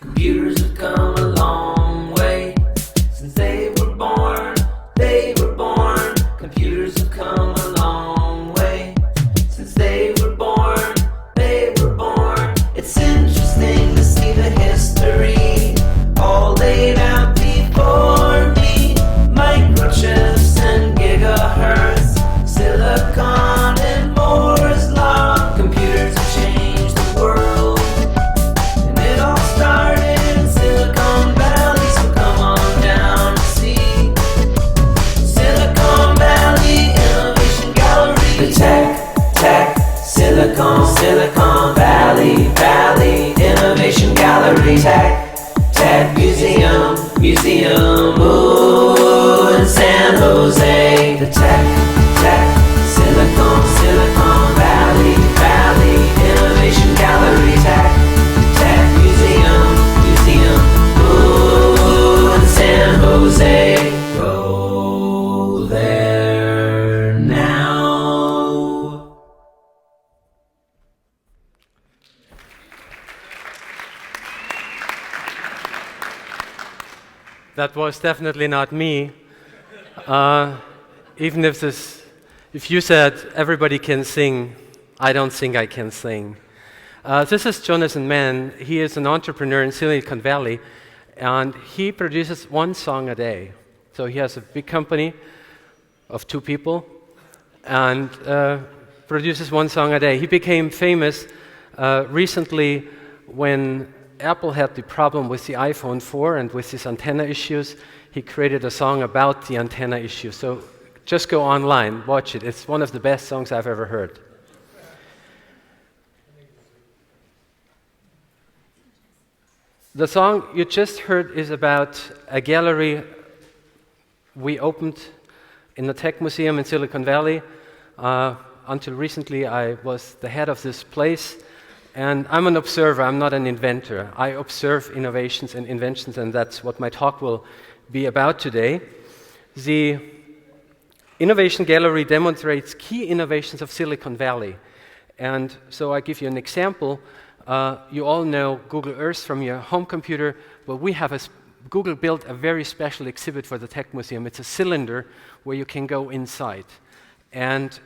Computers have come a long way since they were born. They were born. Computers have come a long way since they were born. They were born. It's interesting to see the history all laid out before me. Microchips and gigahertz, silicon and Moore's law. Computers have changed the world, and it all started in Silicon Valley. So come on down and see Silicon Valley Innovation Gallery. The Silicon Valley Innovation Gallery. Tech Museum, ooh, in San Jose. The Silicon Valley Innovation Gallery. Tech Museum, ooh, in San Jose. Go there now. That was definitely not me. Even if you said everybody can sing, I don't think I can sing. This is Jonathan Mann. He is an entrepreneur in Silicon Valley, and he produces one song a day. So he has a big company of 2 people and produces one song a day. He became famous recently when Apple had the problem with the iPhone 4 and with these antenna issues. He created a song about the antenna issue. So just go online, watch it. It's one of the best songs I've ever heard. The song you just heard is about a gallery we opened in the Tech Museum in Silicon Valley. Until recently, I was the head of this place. And I'm an observer, I'm not an inventor. I observe innovations and inventions, and that's what my talk will be about today. The Innovation Gallery demonstrates key innovations of Silicon Valley. And so I give you an example. You all know Google Earth from your home computer, but Google built a very special exhibit for the Tech Museum. It's a cylinder where you can go inside. And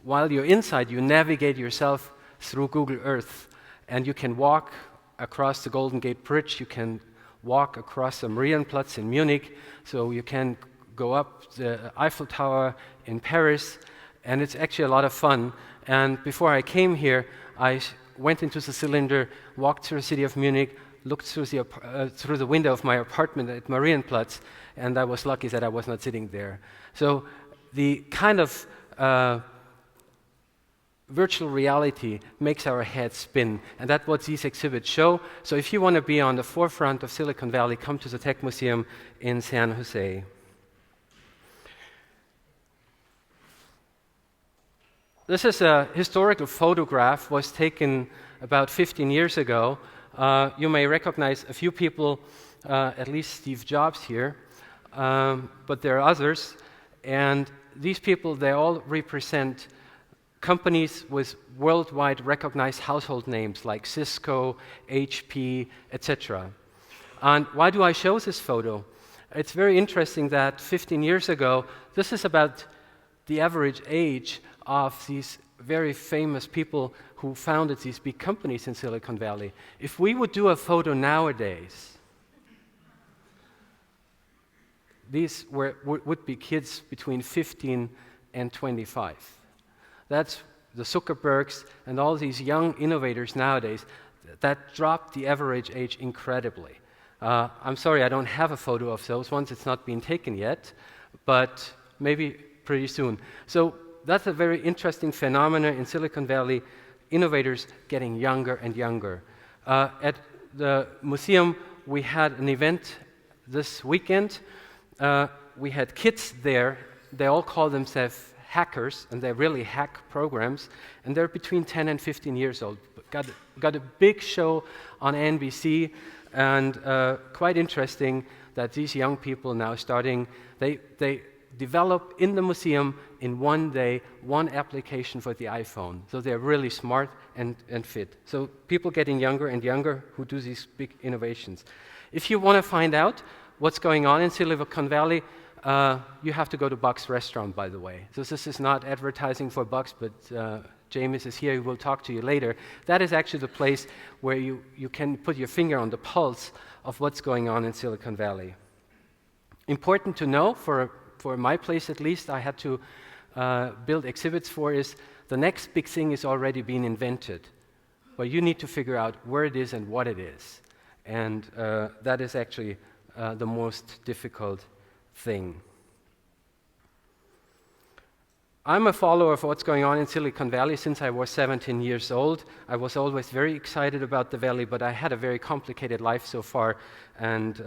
while you're inside, you navigate yourself through Google Earth, and you can walk across the Golden Gate Bridge, you can walk across the Marienplatz in Munich, so you can go up the Eiffel Tower in Paris, and it's actually a lot of fun. And before I came here, I went into the cylinder, walked through the city of Munich, looked through the window of my apartment at Marienplatz, and I was lucky that I was not sitting there. So the kind of virtual reality makes our heads spin, and that's what these exhibits show. So if you want to be on the forefront of Silicon Valley, come to the Tech Museum in San Jose. This is a historical photograph, was taken about 15 years ago. You may recognize a few people, at least Steve Jobs here, but there are others, and these people, they all represent companies with worldwide recognized household names like Cisco, HP, etc. And why do I show this photo? It's very interesting that 15 years ago, this is about the average age of these very famous people who founded these big companies in Silicon Valley. If we would do a photo nowadays, these would be kids between 15 and 25. That's the Zuckerbergs and all these young innovators nowadays. That dropped the average age incredibly. I'm sorry, I don't have a photo of those ones. It's not been taken yet, but maybe pretty soon. So that's a very interesting phenomenon in Silicon Valley. innovators getting younger and younger. At the museum, we had an event this weekend. We had kids there. They all call themselves hackers, and they really hack programs, and they're between 10 and 15 years old. Got a big show on NBC, and quite interesting that these young people now starting, they develop in the museum in one day one application for the iPhone. So they're really smart and fit. So people getting younger and younger who do these big innovations. If you want to find out what's going on in Silicon Valley, you have to go to Buck's restaurant, by the way. So this is not advertising for Buck's, but James is here, he will talk to you later. That is actually the place where you can put your finger on the pulse of what's going on in Silicon Valley. Important to know, for my place at least, I had to build exhibits for, is the next big thing is already being invented. But you need to figure out where it is and what it is. And that is actually the most difficult thing. I'm a follower of what's going on in Silicon Valley since I was 17 years old. I was always very excited about the valley, but I had a very complicated life so far, and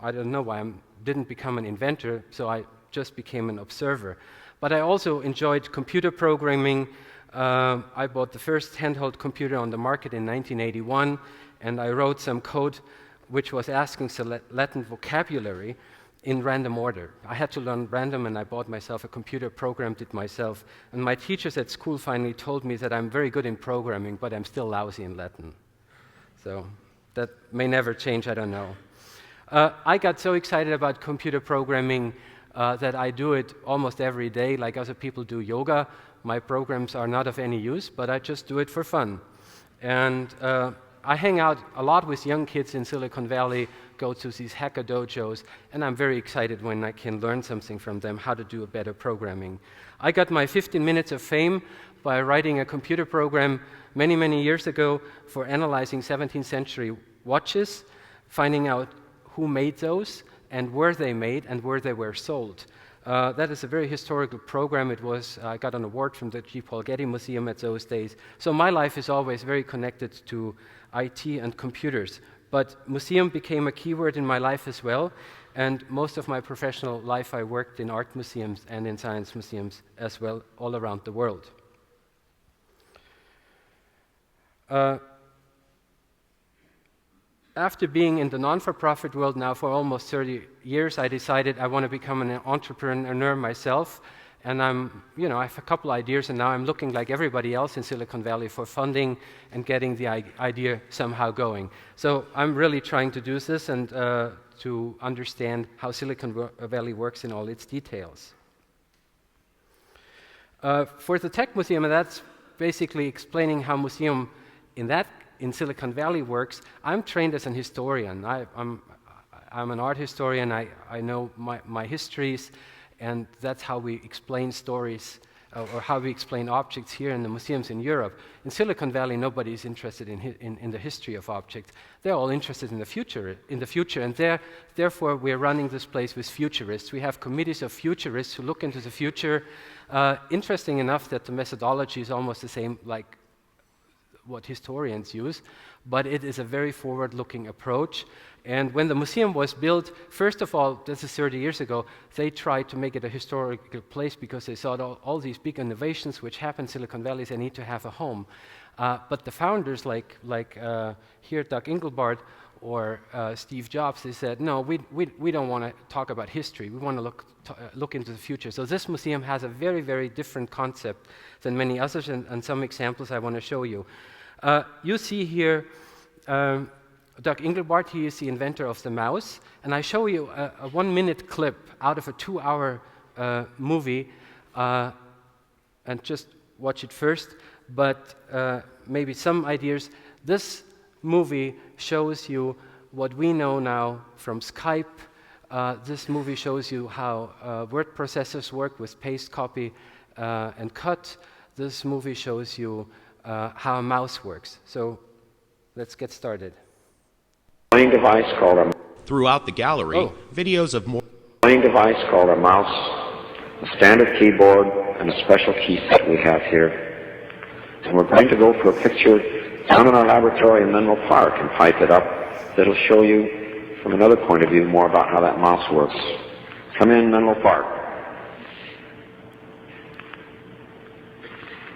I don't know why I didn't become an inventor, so I just became an observer. But I also enjoyed computer programming. I bought the first handheld computer on the market in 1981, and I wrote some code which was asking for Latin vocabulary in random order. I had to learn random, and I bought myself a computer, programmed it myself. And my teachers at school finally told me that I'm very good in programming, but I'm still lousy in Latin. So that may never change, I don't know. I got so excited about computer programming that I do it almost every day, like other people do yoga. My programs are not of any use, but I just do it for fun. And I hang out a lot with young kids in Silicon Valley, go to these hacker dojos, and I'm very excited when I can learn something from them, how to do a better programming. I got my 15 minutes of fame by writing a computer program many, many years ago for analyzing 17th century watches, finding out who made those, and where they made, and where they were sold. That is a very historical program. I got an award from the G. Paul Getty Museum at those days. So my life is always very connected to IT and computers. But museum became a keyword in my life as well, and most of my professional life I worked in art museums and in science museums as well, all around the world. After being in the non-for-profit world now for almost 30 years, I decided I want to become an entrepreneur myself. And I have a couple ideas, and now I'm looking like everybody else in Silicon Valley for funding and getting the idea somehow going. So I'm really trying to do this and to understand how Silicon Valley works in all its details. For the Tech Museum, and that's basically explaining how museum in Silicon Valley works. I'm trained as an historian. I'm an art historian. I know my histories. And that's how we explain stories, or how we explain objects here in the museums in Europe. In Silicon Valley, nobody is interested in the history of objects. They're all interested in the future, and therefore we're running this place with futurists. We have committees of futurists who look into the future. Interesting enough that the methodology is almost the same like what historians use, but it is a very forward-looking approach. And when the museum was built, first of all, this is 30 years ago, they tried to make it a historical place because they saw all these big innovations which happen in Silicon Valley, they need to have a home. But the founders, like here Doug Engelbart or Steve Jobs, they said, no, we don't want to talk about history. We want to look into the future. So this museum has a very, very different concept than many others, and some examples I want to show you. You see here Doug Engelbart. He is the inventor of the mouse, and I show you a 1-minute clip out of a 2-hour movie, and just watch it first, but maybe some ideas. This movie shows you what we know now from Skype. This movie shows you how word processors work with paste, copy, and cut. This movie shows you how a mouse works. So let's get started. Device called a Throughout the gallery, videos of more device called a mouse, a standard keyboard, and a special key set we have here. And we're going to go for a picture down in our laboratory in Menlo Park and pipe it up that'll show you from another point of view more about how that mouse works. Come in, Menlo Park.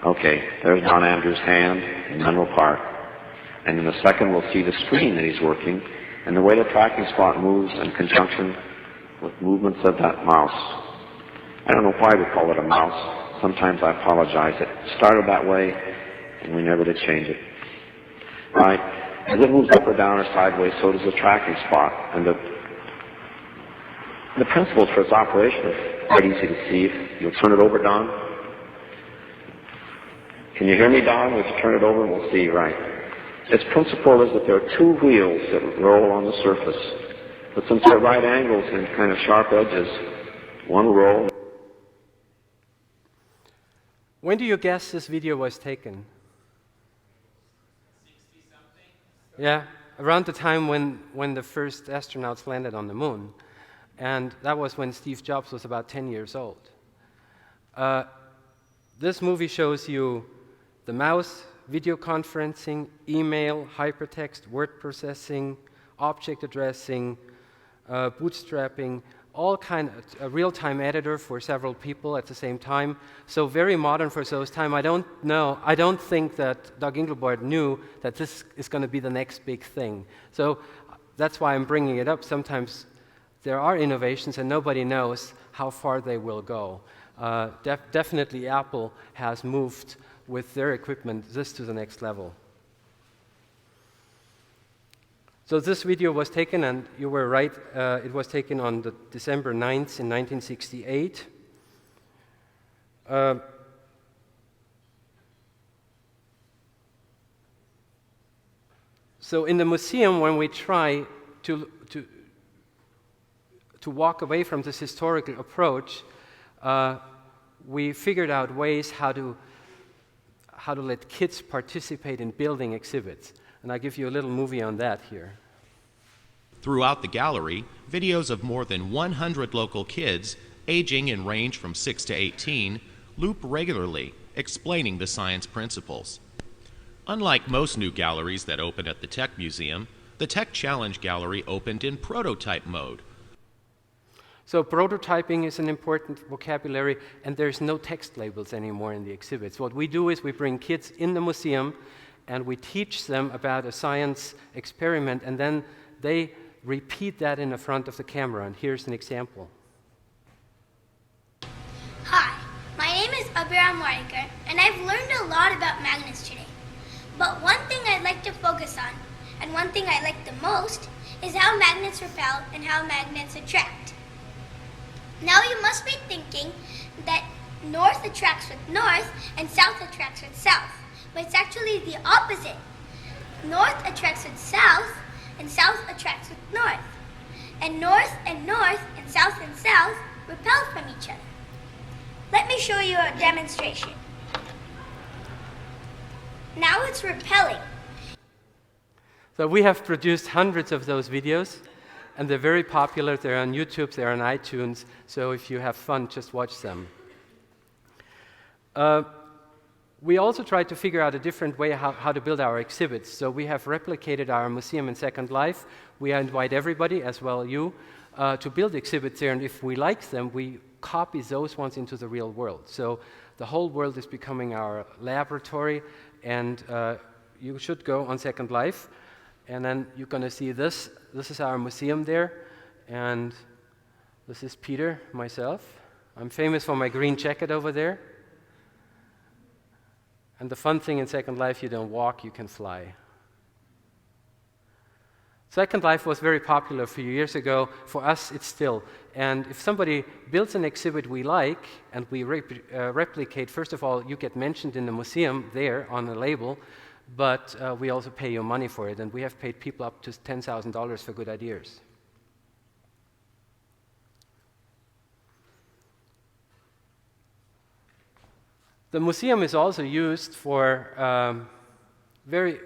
Okay, there's Don Andrews' hand in Menlo Park. And in a second we'll see the screen that he's working and the way the tracking spot moves in conjunction with movements of that mouse. I don't know why we call it a mouse. Sometimes I apologize. It started that way and we never did change it. Right? As it moves up or down or sideways, so does the tracking spot. And the principles for its operation are quite easy to see. If you'll turn it over, Don. Can you hear me, Don? Would you turn it over and we'll see, right. Its principle is that there are two wheels that roll on the surface. But since they're right angles and kind of sharp edges, one will roll. When do you guess this video was taken? 60-something? Yeah, around the time when the first astronauts landed on the moon. And that was when Steve Jobs was about 10 years old. This movie shows you the mouse, video conferencing, email, hypertext, word processing, object addressing, bootstrapping, all kind of a real-time editor for several people at the same time. So very modern for those time. I don't think that Doug Engelbart knew that this is going to be the next big thing. So that's why I'm bringing it up. Sometimes there are innovations and nobody knows how far they will go. Definitely Apple has moved with their equipment this to the next level. So this video was taken, and you were right, it was taken on the December 9th in 1968. So in the museum, when we try to walk away from this historical approach, we figured out ways how to let kids participate in building exhibits. And I give you a little movie on that here. Throughout the gallery, videos of more than 100 local kids, aging in range from 6 to 18, loop regularly, explaining the science principles. Unlike most new galleries that open at the Tech Museum, the Tech Challenge Gallery opened in prototype mode. So prototyping is an important vocabulary, and there's no text labels anymore in the exhibits. What we do is we bring kids in the museum, and we teach them about a science experiment, and then they repeat that in the front of the camera. And here's an example. Hi, my name is Abiram Wardiker, and I've learned a lot about magnets today. But one thing I'd like to focus on, and one thing I like the most, is how magnets repel and how magnets attract. Now you must be thinking that north attracts with north and south attracts with south. But it's actually the opposite. North attracts with south, and south attracts with north. And north and south repel from each other. Let me show you a demonstration. Now it's repelling. So we have produced hundreds of those videos, and they're very popular. They're on YouTube, they're on iTunes, so if you have fun, just watch them. We also tried to figure out a different way how to build our exhibits. So we have replicated our museum in Second Life. We invite everybody, as well you, to build exhibits there, and if we like them, we copy those ones into the real world. So the whole world is becoming our laboratory, and you should go on Second Life, and then you're going to see this. This is our museum there, and this is Peter, myself. I'm famous for my green jacket over there. And the fun thing in Second Life, you don't walk, you can fly. Second Life was very popular a few years ago. For us, it's still. And if somebody builds an exhibit we like, and we replicate, first of all, you get mentioned in the museum there on a label, but we also pay you money for it. And we have paid people up to $10,000 for good ideas. The museum is also used for very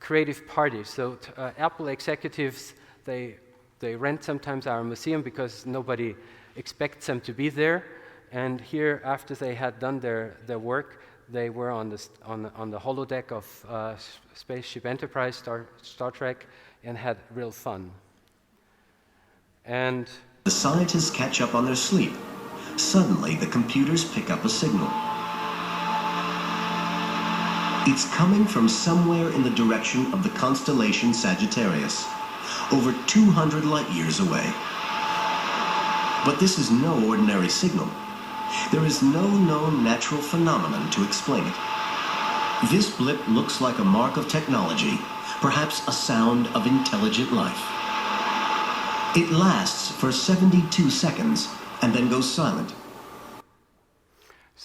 creative parties. So Apple executives, they rent sometimes our museum because nobody expects them to be there. And here, after they had done their work, they were on the holodeck of Spaceship Enterprise, Star Trek, and had real fun. And the scientists catch up on their sleep. Suddenly, the computers pick up a signal. It's coming from somewhere in the direction of the constellation Sagittarius, over 200 light years away. But this is no ordinary signal. There is no known natural phenomenon to explain it. This blip looks like a mark of technology, perhaps a sound of intelligent life. It lasts for 72 seconds and then goes silent.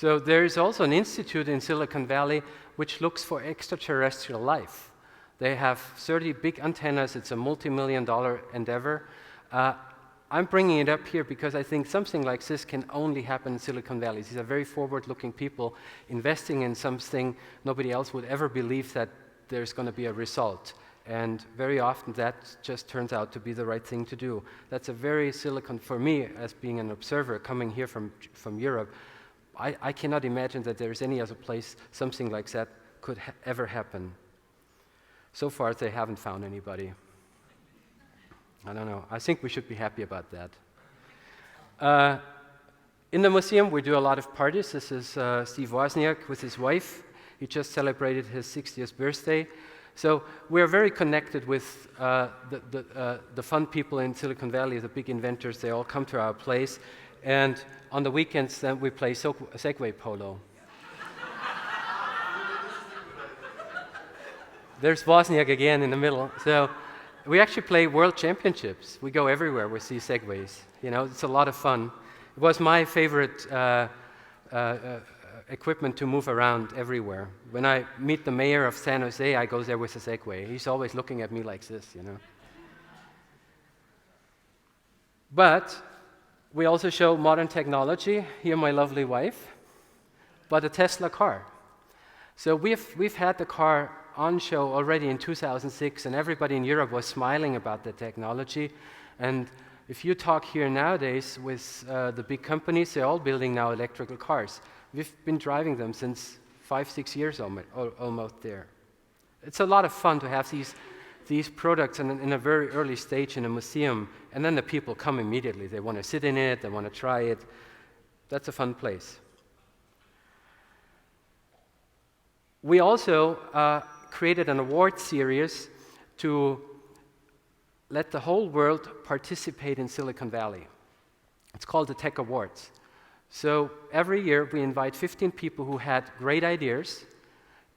so there is also an institute in Silicon Valley which looks for extraterrestrial life. They have 30 big antennas. It's a multi-million-dollar endeavor. I'm bringing it up here because I think something like this can only happen in Silicon Valley. These are very forward-looking people investing in something nobody else would ever believe that there's going to be a result. And very often that just turns out to be the right thing to do. That's a very Silicon, for me, as being an observer coming here from Europe, I cannot imagine that there's any other place something like that could ever happen. So far, they haven't found anybody. I don't know. I think we should be happy about that. In the museum, we do a lot of parties. This is Steve Wozniak with his wife. He just celebrated his 60th birthday. So we're very connected with the fun people in Silicon Valley, the big inventors. They all come to our place. And on the weekends, then we play Segway polo. There's Wozniak again in the middle. So we actually play world championships. We go everywhere with these segways. You know, it's a lot of fun. It was my favorite equipment to move around everywhere. When I meet the mayor of San Jose, I go there with a Segway. He's always looking at me like this, you know. But we also show modern technology. Here, my lovely wife, but a Tesla car. So we've had the car on show already in 2006, and everybody in Europe was smiling about the technology. And if you talk here nowadays with the big companies, they're all building now electrical cars. We've been driving them since 5-6 years almost there. It's a lot of fun to have these products in a very early stage in a museum, and then the people come immediately. They want to sit in it, they want to try it. That's a fun place. We also created an award series to let the whole world participate in Silicon Valley. It's called the Tech Awards. So every year we invite 15 people who had great ideas,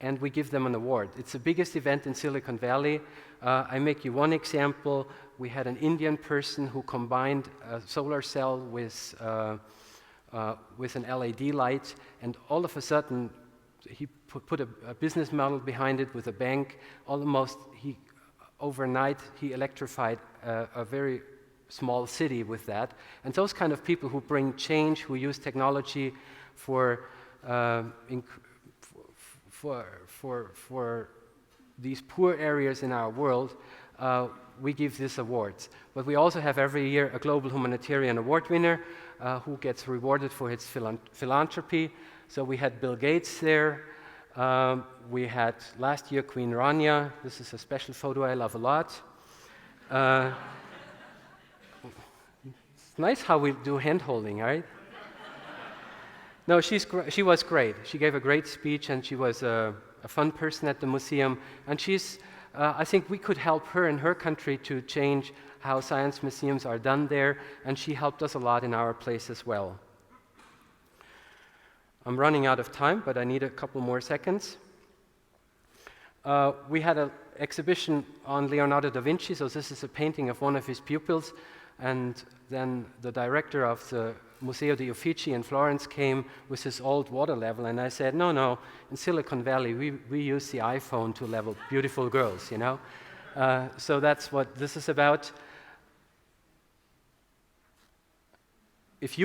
and we give them an award. It's the biggest event in Silicon Valley. I make you one example. We had an Indian person who combined a solar cell with an LED light, and all of a sudden he put a business model behind it with a bank. Overnight, he electrified a very small city with that. And those kind of people who bring change, who use technology for these poor areas in our world, we give these awards. But we also have every year a global humanitarian award winner who gets rewarded for his philanthropy. So we had Bill Gates there. We had last year Queen Rania. This is a special photo I love a lot. It's nice how we do hand-holding, right? No, she was great. She gave a great speech, and she was a fun person at the museum. And I think we could help her in her country to change how science museums are done there, and she helped us a lot in our place as well. I'm running out of time, but I need a couple more seconds. We had an exhibition on Leonardo da Vinci, so this is a painting of one of his pupils, and then the director of the Museo degli Uffizi in Florence came with his old water level, and I said, no, in Silicon Valley, we use the iPhone to level beautiful girls, you know? So that's what this is about. If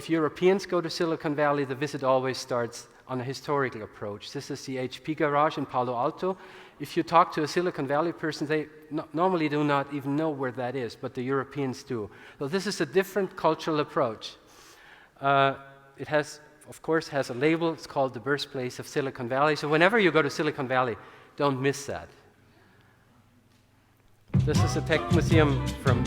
Europeans go to Silicon Valley, the visit always starts on a historical approach. This is the HP garage in Palo Alto. If you talk to a Silicon Valley person, they normally do not even know where that is, but the Europeans do. So this is a different cultural approach. It has of course, has a label. It's called the Birthplace of Silicon Valley. So whenever you go to Silicon Valley, don't miss that. This is a tech museum from...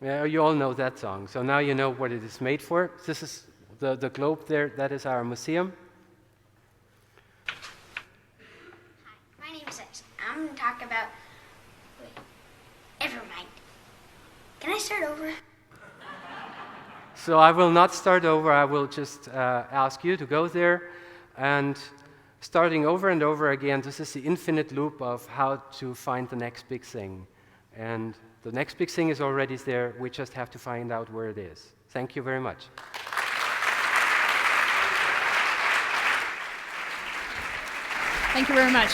Yeah, you all know that song. So now you know what it is made for. This is the globe there. That is our museum. My name is X. I'm going to talk about... Wait, never mind. Can I start over? So I will not start over. I will just ask you to go there. And starting over and over again, this is the infinite loop of how to find the next big thing. And the next big thing is already there. We just have to find out where it is. Thank you very much. Thank you very much.